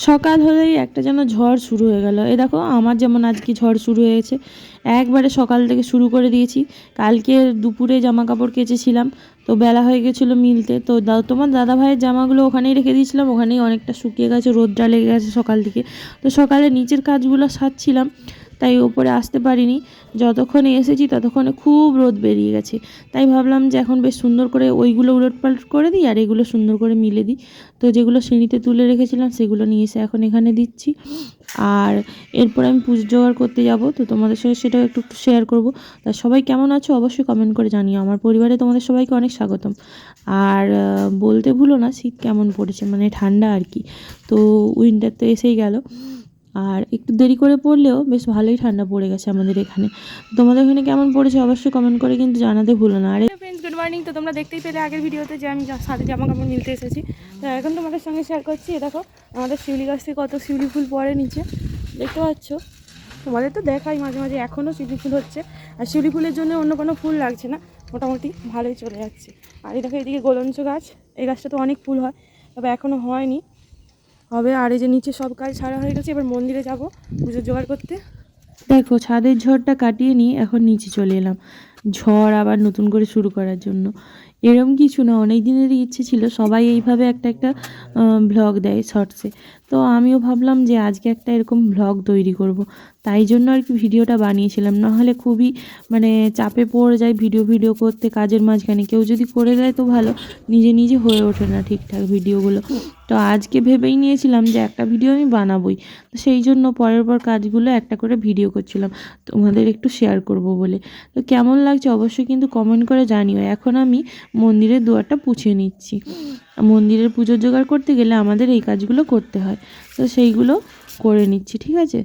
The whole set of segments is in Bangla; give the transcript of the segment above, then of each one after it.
সকাল হলেই একটা যেন ঝড় শুরু হয়ে গেল। এই দেখো আমার যেমন আজকে ঝড় শুরু হয়েছে, একবারে সকাল থেকে শুরু করে দিয়েছি। কালকে দুপুরে জামা কাপড় কেচেছিলাম, তো বেলা হয়ে গেছিলো মিলতে, তো তোমার দাদা ভাইয়ের জামাগুলো ওখানেই রেখে দিয়েছিলাম, ওখানেই অনেকটা শুকিয়ে গেছে, রোদটা লেগে গেছে সকাল থেকে। তো সকালে নিচের কাজগুলো সারছিলাম, তাই ওপরে আসতে পারিনি। যতক্ষণে এসেছি ততক্ষণে খুব রোদ বেরিয়ে গেছে, তাই ভাবলাম যে এখন বেশ সুন্দর করে ওইগুলো উলটপালট করে দিই আর এগুলো সুন্দর করে মিলে দিই। তো যেগুলো সিঁড়িতে তুলে রেখেছিলাম সেগুলো নিয়ে এসে এখন এখানে দিচ্ছি। আর এরপর আমি পুজো জোগাড় করতে যাব, তো তোমাদের সঙ্গে সেটাও একটু একটু শেয়ার করব। তা সবাই কেমন আছো অবশ্যই কমেন্ট করে জানিও। আমার পরিবারে তোমাদের সবাইকে অনেক স্বাগতম। আর বলতে ভুলো না শীত কেমন পড়েছে, মানে ঠান্ডা আর কি। তো উইন্টার তো এসেই গেল, আর একটু দেরি করে পড়লেও বেশ ভালোই ঠান্ডা পড়ে গেছে আমাদের এখানে। তোমাদের এখানে কেমন পড়েছে অবশ্যই কমেন্ট করে কিন্তু জানাতে ভুলো না। আর ফ্রেন্ডস, গুড মর্নিং। তো তোমরা দেখতেই পেলে আগের ভিডিওতে যে আমি সাথে জামা কাপড় নিতে এসেছি, তো এখন তোমাদের সঙ্গে শেয়ার করছি। দেখো আমাদের শিউলি গাছ থেকে কত শিউলি ফুল পড়ে নিচে, দেখতে পাচ্ছ? তোমাদের তো দেখাই মাঝে মাঝে, এখনও শিউলি ফুল হচ্ছে। আর শিউলি ফুলের জন্য অন্য কোনো ফুল লাগছে না, মোটামুটি ভালোই চলে যাচ্ছে। আর এই দেখো এদিকে গোলঞ্চ গাছ, এই গাছটা তো অনেক ফুল হয়, তবে এখনও হয়নি, হবে। আর এই যে নিচে সব কাজ সারা হয়ে গেছে, এবার মন্দিরে যাব পুজোর জোগাড় করতে। দেখো ছাদের ঝড়টা কাটিয়ে নিয়ে এখন নিচে চলে এলাম, ঝড় আবার নতুন করে শুরু করার জন্য। এরম কিছু না, অনেক দিনেরই ইচ্ছে ছিল সবাই এইভাবে একটা একটা ভ্লগ দেয় শর্টসে, তো আমিও ভাবলাম যে আজকে একটা এরকম ভ্লগ তৈরি করব। তাই জন্য আর কি ভিডিওটা বানিয়েছিলাম, নাহলে খুবই মানে চাপে পড়ে যায় ভিডিও ভিডিও করতে কাজের মাঝখানে। কেউ যদি করে দেয় তো ভালো, নিজে নিজে হয়ে ওঠে না ঠিকঠাক ভিডিওগুলো। তো আজকে ভেবেই নিয়েছিলাম যে একটা ভিডিও আমি বানাবোই, তো সেই জন্য পরের পর কাজগুলো একটা করে ভিডিও করছিলাম তোমাদের একটু শেয়ার করব বলে। তো কেমন লাগছে অবশ্যই কিন্তু কমেন্ট করে জানিও। এখন আমি মন্দিরের দুয়ারটা পুছে নিচ্ছি। মন্দিরের পুজোর জোগাড় করতে গেলে আমাদের এই কাজগুলো করতে হয়, তো সেইগুলো করে নিচ্ছি, ঠিক আছে?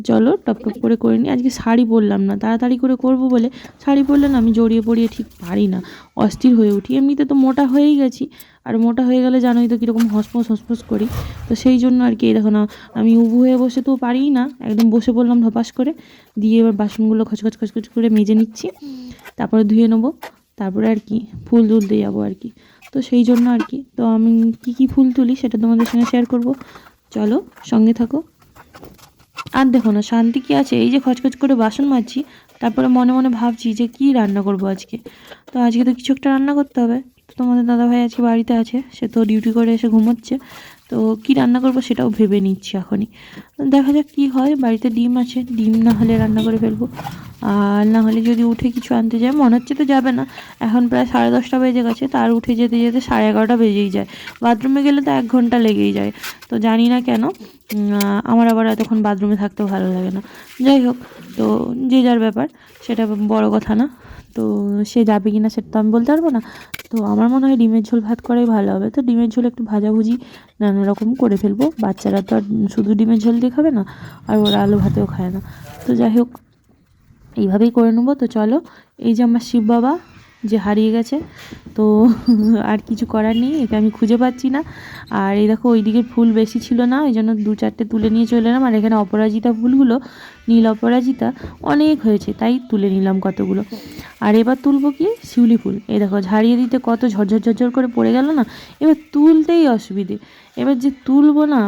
চলো টপ টপ করে নিই। আজকে শাড়ি পরলাম না, তাড়াতাড়ি করে করব বলে। শাড়ি পরলে না আমি জড়িয়ে পড়িয়ে ঠিক পারি না, অস্থির হয়ে উঠি। এমনিতে তো মোটা হয়েই গেছি, আর মোটা হয়ে গেলে জানোই তো কীরকম হসপস করি। তো সেই জন্য আর কি, এই দেখো না আমি উবু হয়ে বসে তো পারিই না, একদম বসে পড়লাম ধপাস করে। দিয়ে এবার বাসনগুলো খচখচ খচখচ করে মেজে নিচ্ছি, তারপরে ধুয়ে নেবো, তারপরে আর কি ফুল তুলতে যাবো আর কি। তো সেই জন্য আর কি, তো আমি কি ফুল তুলি সেটা তোমাদের সঙ্গে শেয়ার করব, চলো সঙ্গে থাকো। আর দেখো না শান্তি কি আছে, এই যে খচখচ করে বাসন মাজছি, তারপরে মনে মনে ভাবছি যে কি রান্না করব আজকে। তো আজকে তো কিছু একটা রান্না করতে হবে। তো তোমাদের দাদাভাই আজকে বাড়িতে আছে, সে তো ডিউটি করে এসে ঘুমোচ্ছে, তো কি রান্না করব সেটাও ভেবে নিচ্ছি এখনই। দেখা যাক কি হয়, বাড়িতে ডিম আছে, ডিম না হলে রান্না করে ফেলবো। আর না হলে যদি উঠে কিছু আনতে যায়, মনে হচ্ছে তো যাবে না, এখন প্রায় 10:30 বেজে গেছে, তার উঠে যেতে যেতে 11:30 বেজেই যায়। বাথরুমে গেলে তো 1 ঘন্টা লেগেই যায়। তো জানি না কেন আমার আবার এতক্ষণ বাথরুমে থাকতেও ভালো লাগে না। যাই হোক, তো যে যার ব্যাপার, সেটা বড় কথা না। তো সে যাবে কি না সেটা তো আমি বলতে পারবো না। তো আমার মনে হয় ডিমের ঝোল ভাত করাই ভালো হবে। তো ডিমের ঝোল একটু ভাজাভুজি নানা রকম করে ফেলবো, বাচ্চারা তো আর শুধু ডিমের ঝোল দিয়ে খাবে না, আর ওরা আলু ভাতেও খায় না। তো যাই হোক, এইভাবেই করে নেবো। তো চলো, এই যে আমার শিব বাবা যে হারিয়ে গেছে, তো আর কিছু করার নেই, একে আমি খুঁজে পাচ্ছি না। আর এই দেখো ওইদিকে ফুল বেশি ছিল না, ওই জন্য 2-4টে তুলে নিয়ে চলে এলাম। আর এখানে অপরাজিতা ফুলগুলো, নীল অপরাজিতা অনেক হয়েছে, তাই তুলে নিলাম কতগুলো। আর এবার তুলবো কি শিউলি ফুল, এই দেখো ঝাড়িয়ে দিতে কত ঝরঝর ঝরঝর করে পড়ে গেল না, এবার তুলতেই অসুবিধে। এবার যে তুলবো না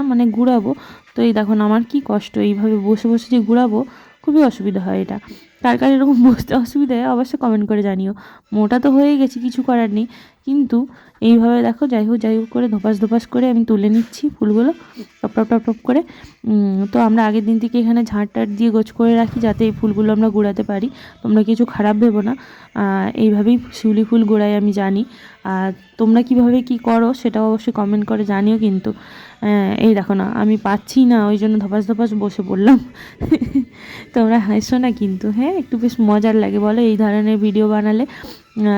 মানে গুড়াবো, তো এই দেখো না আমার কি কষ্ট, এইভাবে বসে বসে যে গুড়াবো খুবই অসুবিধা হয়। এটা কার কার এরকম বসতে অসুবিধা হয় অবশ্যই কমেন্ট করে জানিও। মোটা তো হয়ে গেছি, কিছু করার নেই, কিন্তু এইভাবে দেখো যাই হোক করে ধপাস করে আমি তুলে নিচ্ছি ফুলগুলো টপ টপ টপ টপ করে। তো আমরা আগের দিন থেকে এখানে ঝাঁট দিয়ে গোছ করে রাখি, যাতে এই ফুলগুলো আমরা গুড়াতে পারি। তোমরা কিছু খারাপ ভেবো না, এইভাবেই শিউলি ফুল গোড়াই আমি জানি। আর তোমরা কিভাবে কি করো সেটাও অবশ্যই কমেন্ট করে জানিও কিন্তু। এই দেখো না আমি পাচ্ছি না, ওই জন্য ধপাস বসে পড়লাম। তোমরা হাসো না কিন্তু, হ্যাঁ একটু বেশ মজার লাগে বলো এই ধরনের ভিডিও বানালে।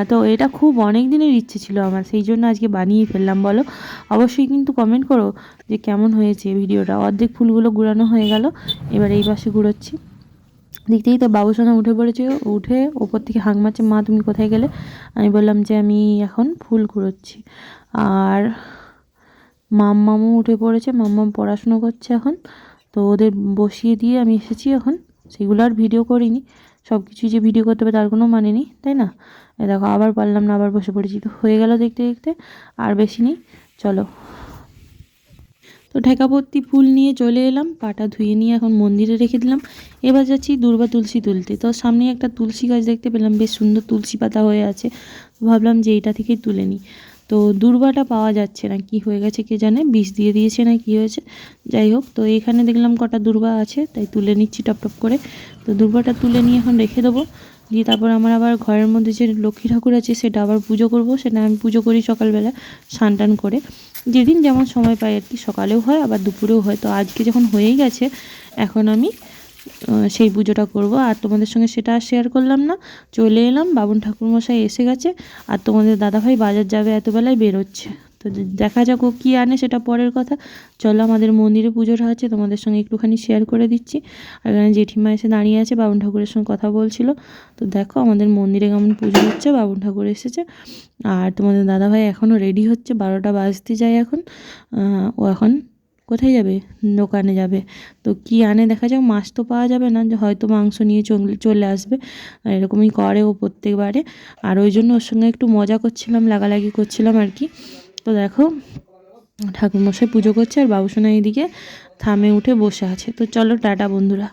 তো এটা খুব অনেক দিনের ইচ্ছে ছিল আমার, সেই জন্য আজকে বানিয়ে ফেললাম। বলো অবশ্যই কিন্তু কমেন্ট করো যে কেমন হয়েছে ভিডিওটা। অর্ধেক ফুলগুলো গুঁড়ানো হয়ে গেল, এবার এই পাশে গুঁড়োচ্ছি। দেখতেই তো বাবুসোনা উঠে পড়েছে, উঠে ওপর থেকে হাঁক মারছে, মা তুমি কোথায় গেলে। আমি বললাম যে আমি এখন ফুল কুড়োচ্ছি। আর মাম্মামও উঠে পড়েছে, মাম্মাম পড়াশুনো করছে এখন। তো ওদের বসিয়ে দিয়ে আমি এসেছি এখন, সেগুলো আর ভিডিও করিনি। সব কিছুই যে ভিডিও করতে হবে তার কোনো মানে নেই, তাই না? দেখো আবার পারলাম না, আবার বসে পড়েছি। তো হয়ে গেল দেখতে দেখতে, আর বেশি নেই, চলো। তো ঠেকা ভর্তি ফুল নিয়ে চলে এলাম, পাটা ধুয়ে নিয়ে এখন মন্দিরে রেখে দিলাম। এবার যাচ্ছি দুর্বা তুলসী তুলতে। তো সামনে একটা তুলসী গাছ দেখতে পেলাম, বেশ সুন্দর তুলসী পাতা হয়ে আছে। তো ভাবলাম যে এইটা থেকেই তুলে নিই। তো দুর্বাটা পাওয়া যাচ্ছে না, কি হয়ে গেছে কে জানে, বিষ দিয়ে দিয়েছে না কি হয়েছে, যাই হোক। তো এখানে দেখলাম কটা দুর্বা আছে, তাই তুলে নিচ্ছি টপ টপ করে। তো দুর্বাটা তুলে নিয়ে এখন রেখে দেবো, দিয়ে তারপর আমার আবার ঘরের মধ্যে যে লক্ষ্মী ঠাকুর আছে সেটা আবার পুজো করব। সেটা আমি পুজো করি সকালবেলা স্নান টান করে, যেদিন যেমন সময় পাই আর কি, সকালেও হয় আবার দুপুরেও হয়। তো আজকে যখন হয়েই গেছে এখন আমি সেই পুজোটা করব। আর তোমাদের সঙ্গে সেটা আর শেয়ার করলাম না, চলে এলাম, বাবুন ঠাকুরমশাই এসে গেছে আর তোমাদের দাদাভাই বাজার যাবে, এতবেলায় বেরোচ্ছে। তো দেখা যাক ও কী আনে, সেটা পরের কথা। চলো আমাদের মন্দিরে পুজোটা আছে, তোমাদের সঙ্গে একটুখানি শেয়ার করে দিচ্ছি। আর এখানে জেঠিমা এসে দাঁড়িয়ে আছে, বাবুন ঠাকুরের সঙ্গে কথা বলছিল। তো দেখো আমাদের মন্দিরে কেমন পুজো হচ্ছে, বাবুন ঠাকুর এসেছে। আর তোমাদের দাদাভাই এখনও রেডি হচ্ছে, 12টা বাজতে যায় এখন। ও এখন কোথায় যাবে, দোকানে যাবে। তো কি আনে দেখা যাক, মাছ তো পাওয়া যাবে না, হয়তো মাংস নিয়ে চলে আসবে, এরকমই করে ও প্রত্যেকবারে। আর ওই জন্য ওর সঙ্গে একটু মজা করছিলাম, লাগালাগি করছিলাম আর কি। তো দেখো ঠাকুরমশাই পুজো করছে আর বাবুসোনা এদিকে থামে উঠে বসে আছে। তো চলো টাটা বন্ধুরা।